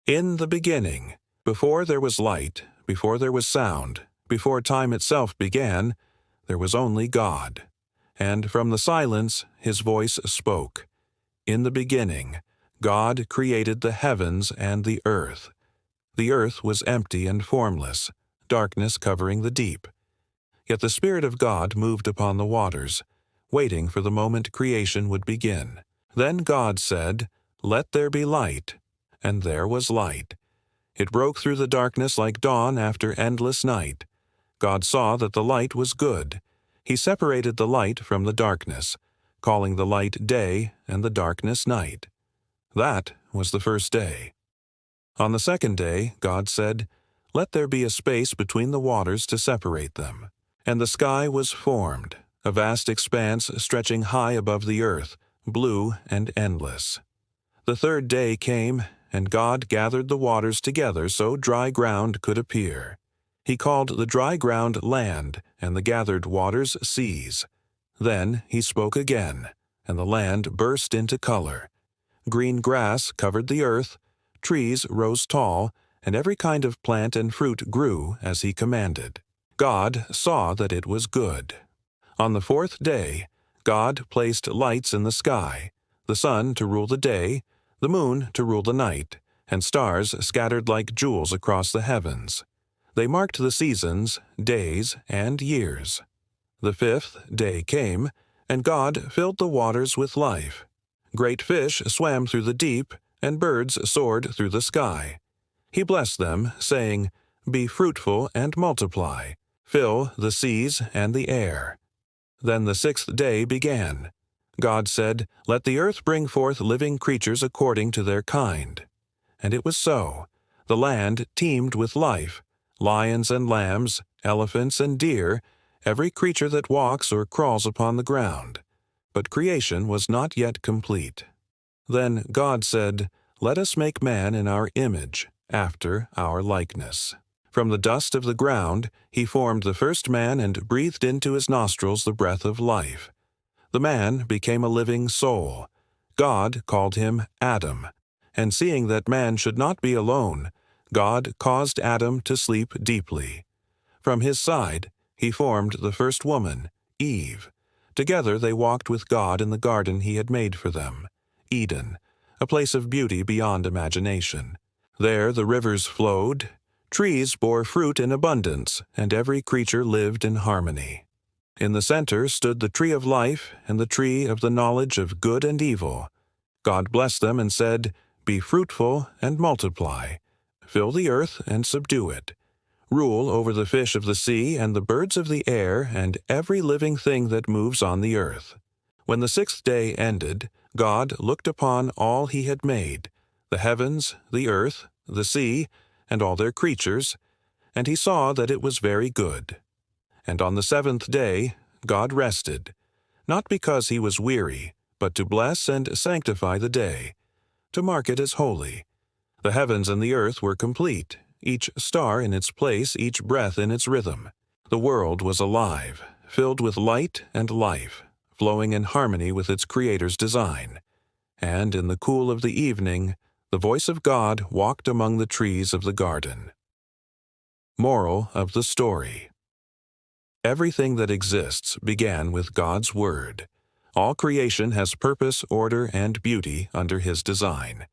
In the beginning, before there was light, before there was sound, before time itself began, there was only God. And from the silence his voice spoke. In the beginning, God created the heavens and the earth. The earth was empty and formless, darkness covering the deep. Yet the Spirit of God moved upon the waters, waiting for the moment creation would begin. Then God said, "Let there be light," and there was light. It broke through the darkness like dawn after endless night. God saw that the light was good. He separated the light from the darkness, calling the light day and the darkness night. That was the first day. On the second day, God said, "Let there be a space between the waters to separate them." And the sky was formed, a vast expanse stretching high above the earth, blue and endless. The third day came, and God gathered the waters together so dry ground could appear. He called the dry ground land, and the gathered waters seas. Then he spoke again, and the land burst into color. Green grass covered the earth, trees rose tall, and every kind of plant and fruit grew as he commanded. God saw that it was good. On the fourth day, God placed lights in the sky, the sun to rule the day, the moon to rule the night, and stars scattered like jewels across the heavens. They marked the seasons, days, and years. The fifth day came, and God filled the waters with life. Great fish swam through the deep, and birds soared through the sky. He blessed them, saying, "Be fruitful and multiply. Fill the seas and the air." Then the sixth day began. God said, "Let the earth bring forth living creatures according to their kind." And it was so. The land teemed with life, lions and lambs, elephants and deer, every creature that walks or crawls upon the ground. But creation was not yet complete. Then God said, "Let us make man in our image, after our likeness." From the dust of the ground he formed the first man and breathed into his nostrils the breath of life. The man became a living soul. God called him Adam. And seeing that man should not be alone, God caused Adam to sleep deeply. From his side he formed the first woman, Eve. Together they walked with God in the garden he had made for them, Eden, a place of beauty beyond imagination. There the rivers flowed, trees bore fruit in abundance, and every creature lived in harmony. In the center stood the tree of life and the tree of the knowledge of good and evil. God blessed them and said, "Be fruitful and multiply. Fill the earth and subdue it. Rule over the fish of the sea and the birds of the air and every living thing that moves on the earth." When the sixth day ended, God looked upon all he had made, the heavens, the earth, the sea, and all their creatures, and he saw that it was very good. And on the seventh day God rested, not because he was weary, but to bless and sanctify the day, to mark it as holy. The heavens and the earth were complete, each star in its place, each breath in its rhythm. The world was alive, filled with light and life, flowing in harmony with its Creator's design. And in the cool of the evening, the voice of God walked among the trees of the garden. Moral of the story: everything that exists began with God's Word. All creation has purpose, order, and beauty under His design.